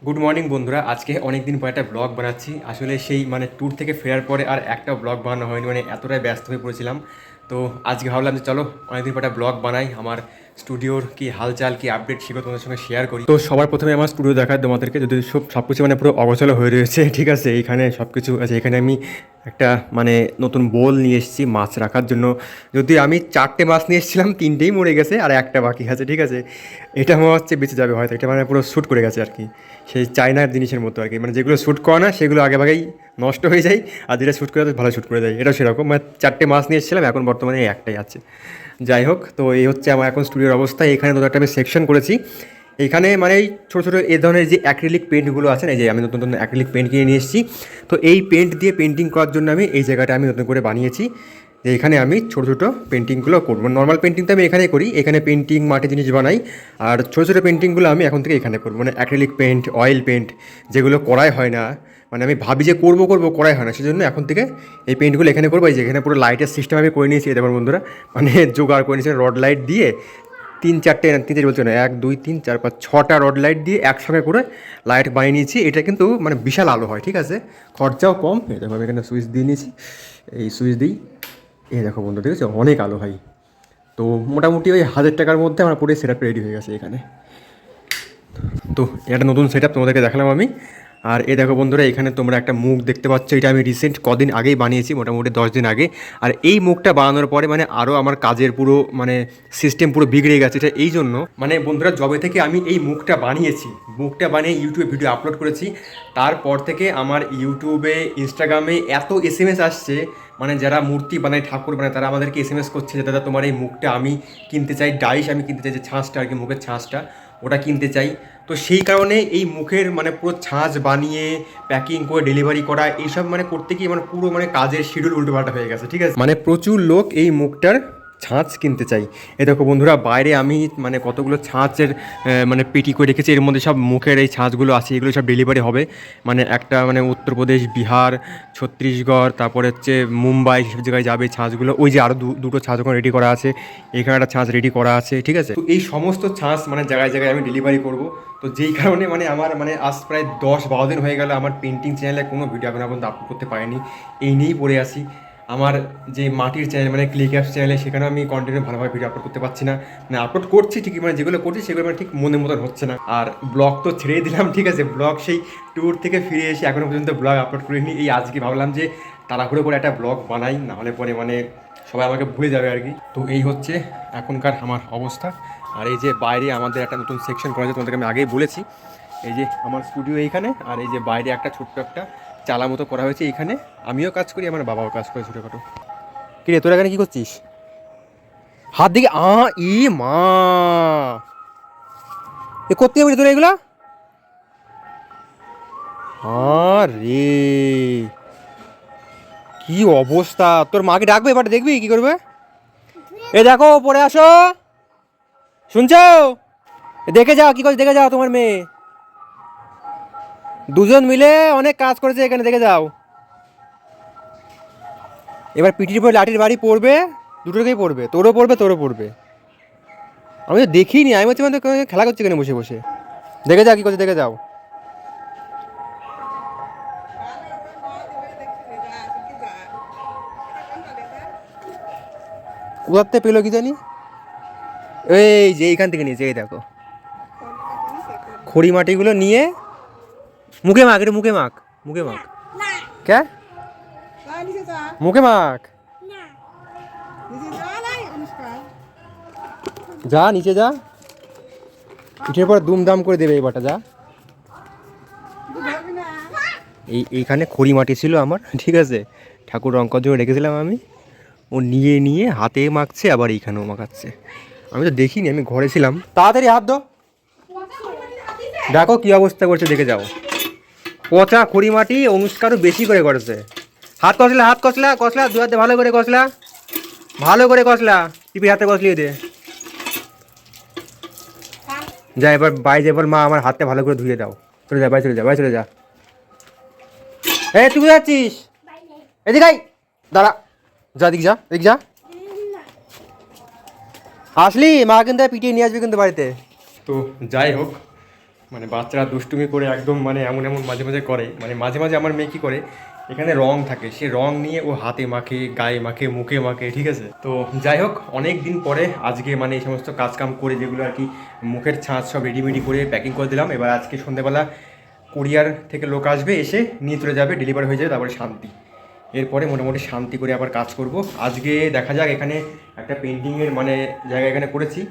Good morning বন্ধুরা। আজকে অনেক দিন পর একটা ব্লগ বানাচ্ছি। আসলে সেই ট্যুর থেকে ফেরার পরে আর একটা ব্লগ বানানো হয়নি, এতটাই ব্যস্ত হয়ে পড়েছিলাম। তো আজকে ভাবলাম যে চলো অনেকদিন পর একটা ব্লগ বানাই, আমার স্টুডিওর কি হালচাল কি আপডেট সেগুলো তোমাদের সঙ্গে শেয়ার করি। তো সবার প্রথমে আমার স্টুডিও দেখায় তোমাদেরকে, যদি সব কিছু পুরো অগোছালো হয়ে রয়েছে, ঠিক আছে। এইখানে সব কিছু আছে। এখানে আমি একটা নতুন বোল নিয়ে এসেছি মাছ রাখার জন্য। যদি আমি 4টে মাছ নিয়ে এসেছিলাম, 3টেই মরে গেছে আর একটা বাকি আছে, ঠিক আছে। এটা মনে হচ্ছে বেঁচে যাবে হয়তো, এটা পুরো শ্যুট করে গেছে আর কি। সেই চায়নার জিনিসের মতো আর কি, যেগুলো শ্যুট করে না সেগুলো আগে ভাগেই নষ্ট হয়ে যায়, আর যেটা শ্যুট করে দেয় ভালো শ্যুট করে দেয়। এটা সেরকম 4টে মাছ নিয়ে এসেছিলাম, এখন বর্তমানে একটাই আছে। যাই হোক, তো এই হচ্ছে আমার এখন স্টুডিওর অবস্থা। এখানে একটা আমি সেকশন করেছি। এইখানে এই ছোটো ছোটো এই ধরনের যে অ্যাক্রিলিক পেন্টগুলো আছে না, এই যে আমি নতুন নতুন অ্যাক্রিলিক পেন্ট কিনে নিয়ে এসেছি। তো এই পেন্ট দিয়ে পেন্টিং করার জন্য আমি এই জায়গাটা আমি নতুন করে বানিয়েছি, যে এখানে আমি ছোটো ছোটো পেন্টিংগুলো করবো। নর্মাল পেন্টিং তো আমি এখানেই করি, এখানে পেন্টিং মাটি জিনিস বানাই। আর ছোটো ছোটো পেন্টিংগুলো আমি এখন থেকে এখানে করবো, অ্যাক্রিলিক পেন্ট, অয়েল পেন্ট, যেগুলো করাই হয় না। আমি ভাবি যে করবো করাই হয় না, সেজন্য এখন থেকে এই পেন্টগুলো এখানে করবো। এই যে এখানে পুরো লাইটের সিস্টেম আমি করে নিয়েছি, দেখুন বন্ধুরা, জোগাড় করে নিয়েছি রড লাইট দিয়ে। 3-4টে বলছে না, 1 2 3 4 5 6টা রড লাইট দিয়ে একসঙ্গে করে লাইট বানিয়ে নিয়েছি। এটা কিন্তু বিশাল আলো হয়, ঠিক আছে, খরচাও কম। এই দেখো আমি এখানে সুইচ দিয়ে নিয়েছি, এই সুইচ দিই, এই দেখো বন্ধু, ঠিক আছে, অনেক আলো হয়। তো মোটামুটি ওই 1000 টাকার মধ্যে আমার পুরো সেট আপ রেডি হয়ে গেছে এখানে। তো এটা নতুন সেট আপ তোমাদেরকে দেখালাম আমি। আর এ দেখো বন্ধুরা, এখানে তোমরা একটা মুখ দেখতে পাচ্ছ, এটা আমি রিসেন্ট কদিন আগেই বানিয়েছি, মোটামুটি 10 দিন আগে। আর এই মুখটা বানানোর পরে আরও আমার কাজের পুরো সিস্টেম পুরো বিগড়ে গেছে। এটা এই জন্য বন্ধুরা, যবে থেকে আমি এই মুখটা বানিয়েছি, মুখটা বানিয়ে ইউটিউবে ভিডিও আপলোড করেছি, তারপর থেকে আমার ইউটিউবে, ইনস্টাগ্রামে এত SMS আসছে। যারা মূর্তি বানায়, ঠাকুর বানায়, তারা আমাদেরকে SMS করছে যে দাদা তোমার এই মুখটা আমি কিনতে চাই, ডাইস আমি কিনতে চাই, যে ছাঁচটা আর কি, মুখের ছাঁচটা, ওটা কিনতে চাই। তো সেই কারণে এই মুখের পুরো ছাঁচ বানিয়ে প্যাকিং করে ডেলিভারি করা, এইসব করতে গিয়ে পুরো কাজের শিডিউল উল্টোপাল্টা হয়ে গেছে, ঠিক আছে। প্রচুর লোক এই মুখটার ছাঁচ কিনতে চাই। এ দেখো বন্ধুরা, বাইরে আমি কতগুলো ছাঁচের পেটি করে রেখেছি, এর মধ্যে সব মুখের এই ছাঁচগুলো আছে, এগুলো সব ডেলিভারি হবে। একটা উত্তরপ্রদেশ, বিহার, ছত্তিশগড়, তারপরে হচ্ছে মুম্বাই, সব জায়গায় যাবে ছাঁচগুলো। ওই যে আরও দুটো ছাঁচ ওখানে রেডি করা আছে, এখানে একটা ছাঁচ রেডি করা আছে, ঠিক আছে। তো এই সমস্ত ছাঁচ জায়গায় জায়গায় আমি ডেলিভারি করব। তো যেই কারণে আমার আজ প্রায় 10-12 দিন হয়ে গেল আমার পেন্টিং চ্যানেলে কোনো ভিডিও এখন পর্যন্ত আপলোড করতে পারিনি, এই নিয়েই পড়ে আসি। আমার যে মাটির চ্যানেল ক্লিক অ্যাপস চ্যানেলে, সেখানেও আমি কন্টিনিউ ভালোভাবে ভিডিও আপলোড করতে পারছি না। আপলোড করছি ঠিকই, যেগুলো করছি সেগুলো ঠিক মনের মতন হচ্ছে না। আর ব্লগ তো ছেড়েই দিলাম, ঠিক আছে, ব্লগ সেই ট্যুর থেকে ফিরে এসে এখনও পর্যন্ত ব্লগ আপলোড করিনি। এই আজকে ভাবলাম যে তাড়াহুড়ো করে একটা ব্লগ বানাই, নাহলে পরে সবাই আমাকে ভুলে যাবে আর কি। তো এই হচ্ছে এখনকার আমার অবস্থা। আর এই যে বাইরে আমাদের একটা নতুন সেকশন করা হয়েছে, তোমাদেরকে আমি আগেই বলেছি। এই যে আমার স্টুডিও এইখানে, আর এই যে বাইরে একটা ছোট্ট একটা চালা মতো করা হয়েছে। এইখানে আমিও কাজ করি, আমার বাবাও কাজ করে ছোটোখাটো। কি রে, তোরা এখানে কী করছিস? হাত দিকে ই মা, এ করতে যাবি তোরা এগুলা? রে, কি অবস্থা! তোর মাকে ডাকবে, এবার দেখবি কি করবে। এ দেখো, পরে আসো, শুনছো? দেখে যাও কি করছে, দেখে যাও তোমার মেয়ে। দুজন মিলে অনেক কাজ করেছে এখানে, দেখে যাও। এবার পিঠির উপরে লাঠির বাড়ি পড়বে, দুটোকেই পড়বে, তোরও পড়বে, তোরও পড়বে। আমি তো দেখিনি, আমি হচ্ছে খেলা করছি এখানে বসে বসে। দেখে যাও কি করছে, দেখে যাও। কোথাতে পেলো কি জানি, এই যে এইখান থেকে নিয়েছে, এই দেখো খড়ি মাটিগুলো নিয়ে মুখে মাখ, এটা মুখে মাখ, মুখে মাখ। কে মুখে মাখ, যা নিচে যা, পিঠের পর দুমদাম করে দেবে এবারটা, যা। এইখানে খড়ি মাটি ছিল আমার, ঠিক আছে, ঠাকুর রং করার জন্য রেখেছিলাম আমি। ও নিয়ে নিয়ে হাতে মাখছে, আবার এইখানেও মাখাচ্ছে। আমি তো দেখিনি, আমি ঘরে ছিলাম। তাড়াতাড়ি হাত দো, দেখো কী অবস্থা করছে, দেখে যাও। পচা খড়ি মাটি অনুষ্কারও বেশি করে করেছে। হাত কষলা, হাত কষলা, কষলা, দু হাতে ভালো করে কষলা, ভালো করে কষলা, টিপি হাতে কষলিয়ে দে। যা এবার বাইরে, এবার মা আমার হাতে ভালো করে ধুয়ে দাও। চলে যা, বাই চলে যা, বাই চলে যা। এই তুই যাচ্ছিস এদিকে, দাঁড়া, যা দিক, যা দিক, যা। আসলি মা কিন্তু পিটিয়ে নিয়ে আসবি কিন্তু বাড়িতে। তো যাই হোক, মানে বাচ্চারা দুষ্টুমি করে একদম মানে এমন এমন মাঝে মাঝে করে, মানে মাঝে মাঝে আমার মেয়ে কী করে, এখানে রং থাকে, সে রং নিয়ে ও হাতে মাখে, গায়ে মাখে, মুখে মাখে, ঠিক আছে। তো যাই হোক, অনেক দিন পরে আজকে মানে এই সমস্ত কাজকাম করে যেগুলো আর কি মুখের ছাঁচ সব রেডিমেডি করে প্যাকিং করে দিলাম। এবার আজকে সন্ধ্যেবেলা কুরিয়ার থেকে লোক আসবে, এসে নিয়ে চলে যাবে, ডেলিভারি হয়ে যাবে, তারপরে শান্তি। এরপরে মোটামুটি শান্তি করে আবার কাজ করব। আজকে দেখা যাক, এখানে একটা পেন্টিংয়ের মানে জায়গা এখানে করেছি,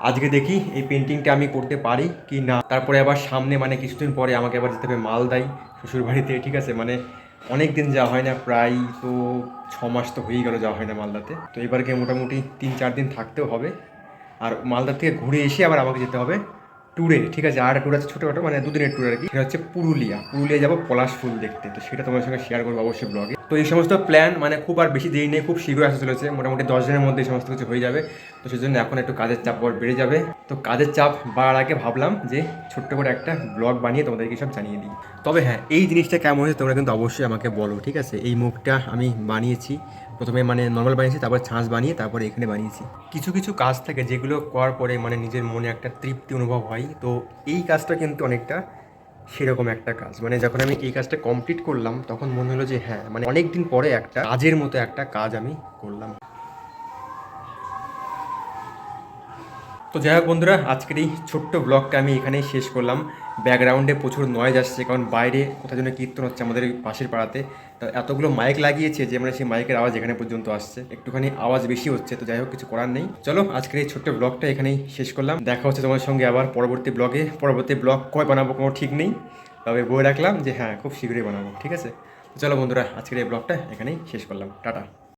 আজকে দেখি এই পেন্টিংটা আমি করতে পারি কি না। তারপরে আবার সামনে মানে কিছুদিন পরে আমাকে আবার যেতে হবে মালদায় শ্বশুরবাড়িতে, ঠিক আছে। মানে অনেক দিন যাওয়া হয় না, প্রায় তো 6 মাস তো হয়েই গেল যাওয়া হয় না মালদাতে। তো এবারকে মোটামুটি 3-4 দিন থাকতেও হবে। আর মালদা থেকে ঘুরে এসে আবার আমাকে যেতে হবে ট্যুরে, ঠিক আছে। আর ট্যুর আছে ছোটোখাটো, মানে 2 দিনের ট্যুর আর কি। সেটা হচ্ছে পুরুলিয়া যাবো পলাশ ফুল দেখতে। তো সেটা তোমার সঙ্গে শেয়ার করবো অবশ্যই ব্লগে। তো এই সমস্ত প্ল্যান মানে খুব আর বেশি দেরি নেই, খুব শীঘ্রই আসতে চলেছে, মোটামুটি 10 দিনের মধ্যে এই সমস্ত কিছু হয়ে যাবে। তো সেই জন্য এখন একটু কাজের চাপ আবার বেড়ে যাবে। তো কাজের চাপ বাড়ার আগে ভাবলাম যে ছোট্ট করে একটা ব্লগ বানিয়ে তোমাদেরকে সব জানিয়ে দিই। তবে হ্যাঁ, এই জিনিসটা কেমন হয়েছে তোমরা কিন্তু অবশ্যই আমাকে বলো, ঠিক আছে। এই মুখটা আমি বানিয়েছি প্রথমে, মানে নর্মাল বানিয়েছি, তারপর ছাঁচ বানিয়ে তারপরে এখানে বানিয়েছি। কিছু কিছু কাজ থাকে যেগুলো করার পরে মানে নিজের মনে একটা তৃপ্তি অনুভব হয়। তো এই কাজটা কিন্তু অনেকটা সেরকম একটা কাজ। মানে যখন আমি এই কাজটা কমপ্লিট করলাম তখন মনে হলো যে হ্যাঁ, মানে অনেক দিন পরে একটা কাজের মতো একটা কাজ আমি করলাম। তো যাই হোক বন্ধুরা, আজকের এই ছোট্ট ব্লগটা আমি এখানেই শেষ করলাম। ব্যাকগ্রাউন্ডে প্রচুর নয়েজ আসছে, কারণ বাইরে কোথাও যেন কীর্তন হচ্ছে আমাদের ওই পাশের পাড়াতে। তো এতগুলো মাইক লাগিয়েছে যে মানে সেই মাইকের আওয়াজ এখানে পর্যন্ত আসছে, একটুখানি আওয়াজ বেশি হচ্ছে। তো যাই হোক, কিছু করার নেই। চলো, আজকের এই ছোট্ট ব্লগটা এখানেই শেষ করলাম। দেখা হচ্ছে তোমার সঙ্গে আবার পরবর্তী ব্লগে। পরবর্তী ব্লগ কয় বানাবো কোনো ঠিক নেই, তবে বলে রাখলাম যে হ্যাঁ, খুব শীঘ্রই বানাবো, ঠিক আছে। তো চলো বন্ধুরা, আজকের এই ব্লগটা এখানেই শেষ করলাম। টাটা।